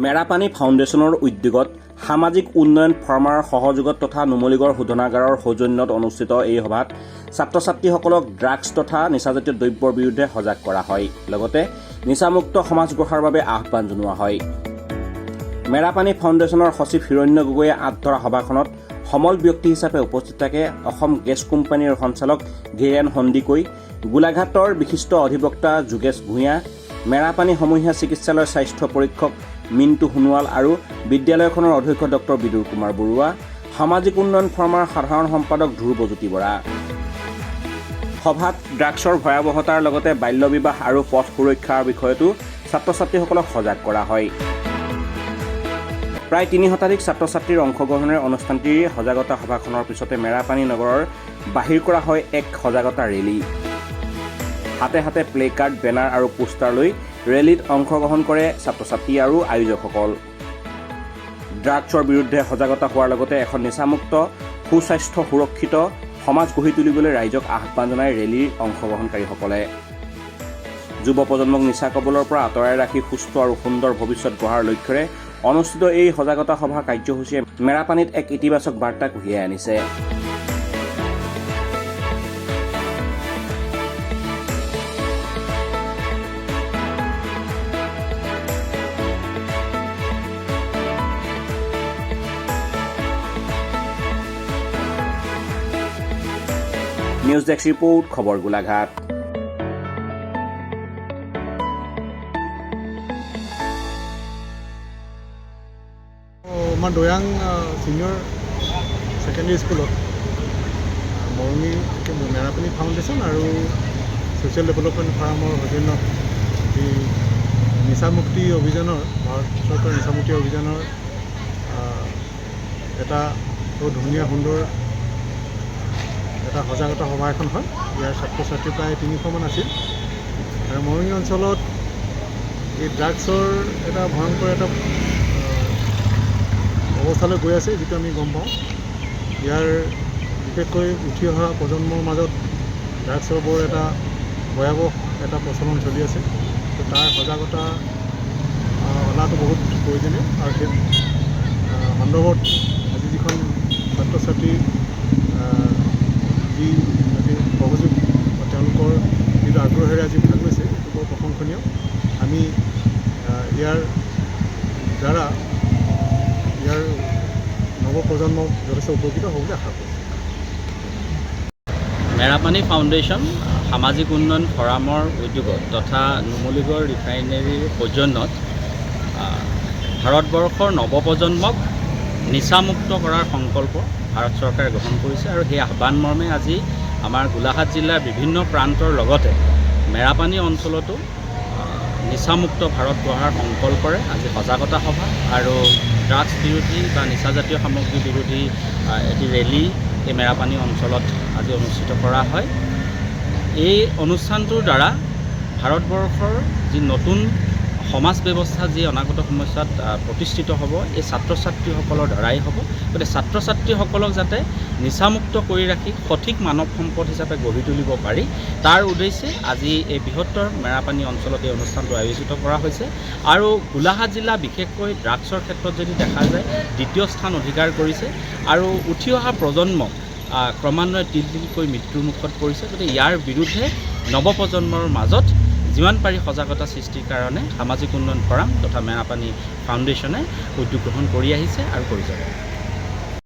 মেৰাপানী ফাউণ্ডেশ্যনৰ উদ্যোগত সামাজিক উন্নয়ন ফৰ্মাৰ সহযোগত তথা নুমলীগড় শোধনাগাৰৰ সৌজন্যত অনুষ্ঠিত এই সভাত ছাত্ৰ ছাত্ৰীসকলক ড্ৰাগছ তথা নিচাজাতীয় দ্ৰব্যৰ বিৰুদ্ধে সজাগ কৰা হয়। লগতে নিচামুক্ত সমাজ গঢ়াৰ বাবে আহ্বান জনোৱা হয়। মেৰাপানী ফাউণ্ডেশ্যনৰ সচিব হিৰণ্য গগৈয়ে আঁত ধৰা সভাখনত সমল ব্যক্তি হিচাপে উপস্থিত থাকে অসম গেছ কোম্পানীৰ সঞ্চালক ধীৰেন সন্দিকৈ, গোলাঘাটৰ বিশিষ্ট অধিবক্তা যোগেশ ভূঞা, মেৰাপানী সমূহীয়া চিকিৎসালয়ৰ স্বাস্থ্য পৰীক্ষক মিণ্টু সোণোৱাল আৰু বিদ্যালয়খনৰ অধ্যক্ষ ডক্টৰ বিদুৰ কুমাৰ বৰুৱা, সামাজিক উন্নয়ন ফৰ্মাৰ সাধাৰণ সম্পাদক ধ্ৰুৱজ্যোতি বৰা। সভাত ড্ৰাগছৰ ভয়াৱহতাৰ লগতে বাল্য বিবাহ আৰু পথ সুৰক্ষাৰ বিষয়তো ছাত্ৰ ছাত্ৰীসকলক সজাগ কৰা হয়। প্ৰায় ৩ শতাধিক ছাত্ৰ ছাত্ৰীৰ অংশগ্ৰহণেৰে অনুষ্ঠানটিৰ সজাগতা সভাখনৰ পিছতে মেৰাপানী নগৰৰ বাহিৰ কৰা হয় এক সজাগতা ৰেলী। হাতে হাতে প্লে কাৰ্ড, বেনাৰ আৰু পোষ্টাৰ লৈ ৰেলীত অংশগ্ৰহণ কৰে ছাত্ৰ ছাত্ৰী আৰু আয়োজকসকল। ড্ৰাগছৰ বিৰুদ্ধে সজাগতা হোৱাৰ লগতে এখন নিচামুক্ত সুস্বাস্থ্য সুৰক্ষিত সমাজ গঢ়ি তুলিবলৈ ৰাইজক আহ্বান জনায় ৰেলীৰ অংশগ্ৰহণকাৰীসকলে। যুৱ প্ৰজন্মক নিচা কবলৰ পৰা আঁতৰাই ৰাখি সুস্থ আৰু সুন্দৰ ভৱিষ্যত গঢ়াৰ লক্ষ্যৰে অনুষ্ঠিত এই সজাগতা সভা কাৰ্যসূচীয়ে মেৰাপানীত এক ইতিবাচক বাৰ্তা কঢ়িয়াই আনিছে। নিউজ ডেস্ক ৰিপোৰ্ট, খবৰ গোলাঘাট। আমাৰ দৈয়াং ছিনিয়ৰ ছেকেণ্ডেৰী স্কুলত মৰঙী মেৰাপানী ফাউণ্ডেশ্যন আৰু ছ'চিয়েল ডেভেলপমেণ্ট ফৰামৰ সৌজন্যত এই নিচামুক্তি অভিযানৰ ভাৰত চৰকাৰৰ নিচামুক্তি অভিযানৰ এটা বহুত ধুনীয়া সুন্দৰ এটা সজাগতা সভা এখন হয়। ইয়াৰ ছাত্ৰ ছাত্ৰী প্ৰায় 300মান আছিল আৰু মৰঙী অঞ্চলত এই ড্ৰাগছৰ এটা ভয়ংকৰ এটা অৱস্থালৈ গৈ আছে, যিটো আমি গম পাওঁ। ইয়াৰ বিশেষকৈ উঠি অহা প্ৰজন্মৰ মাজত ড্ৰাগছৰ বৰ এটা ভয়াৱহ এটা প্ৰচলন চলি আছে। তো তাৰ সজাগতা অনাটো বহুত প্ৰয়োজনীয় আৰু সেই সন্দৰ্ভত আজি যিখন ছাত্ৰ ছাত্ৰী যি আজি সহযোগ তেওঁলোকৰ যিটো আগ্ৰহেৰে আজি ভাগ লৈছে, সেইটো বৰ প্ৰশংসনীয়। আমি ইয়াৰ দ্বাৰা ইয়াৰ নৱপ্ৰজন্মক যথেষ্ট উপকৃত হ'ব বুলি আশা কৰোঁ। মেৰাপানী ফাউণ্ডেশ্যন সামাজিক উন্নয়ন ফৰামৰ উদ্যোগত তথা নুমলীগড় ৰিফাইনেৰীৰ সৌজন্যত ভাৰতবৰ্ষৰ নৱপ্ৰজন্মক নিচামুক্ত কৰাৰ সংকল্প ভাৰত চৰকাৰে গ্ৰহণ কৰিছে আৰু সেই আহ্বান মৰ্মে আজি আমাৰ গোলাঘাট জিলাৰ বিভিন্ন প্ৰান্তৰ লগতে মেৰাপানী অঞ্চলতো নিচামুক্ত ভাৰত গঢ়াৰ সংকল্পৰে আজি সজাগতা সভা আৰু ড্ৰাগছ বিৰোধী বা নিচাজাতীয় সামগ্ৰী বিৰোধী এটি ৰেলী এই মেৰাপানী অঞ্চলত আজি অনুষ্ঠিত কৰা হয়। এই অনুষ্ঠানটোৰ দ্বাৰা ভাৰতবৰ্ষৰ যি নতুন সমাজ ব্যৱস্থা যি অনাগত সমস্যাত প্ৰতিষ্ঠিত হ'ব, এই ছাত্ৰ ছাত্ৰীসকলৰ দ্বাৰাই হ'ব। গতিকে ছাত্ৰ ছাত্ৰীসকলক যাতে নিচামুক্ত কৰি ৰাখি সঠিক মানৱ সম্পদ হিচাপে গঢ়ি তুলিব পাৰি, তাৰ উদ্দেশ্যে আজি এই বৃহত্তৰ মেৰাপানী অঞ্চলত এই অনুষ্ঠানটো আয়োজিত কৰা হৈছে। আৰু গোলাঘাট জিলা বিশেষকৈ ড্ৰাগছৰ ক্ষেত্ৰত যদি দেখা যায় ২য় স্থান অধিকাৰ কৰিছে আৰু উঠি অহা প্ৰজন্মক ক্ৰমান্বয়ে তিলকৈ মৃত্যুৰ মুখত পৰিছে। গতিকে ইয়াৰ বিৰুদ্ধে নৱপ্ৰজন্মৰ মাজত যিমান পাৰি সজাগতা সৃষ্টিৰ কাৰণে সামাজিক উন্নয়ন ফৰাম তথা মেৰাপানী ফাউণ্ডেশ্যনে উদ্যোগ গ্ৰহণ কৰি আহিছে আৰু কৰি যাব।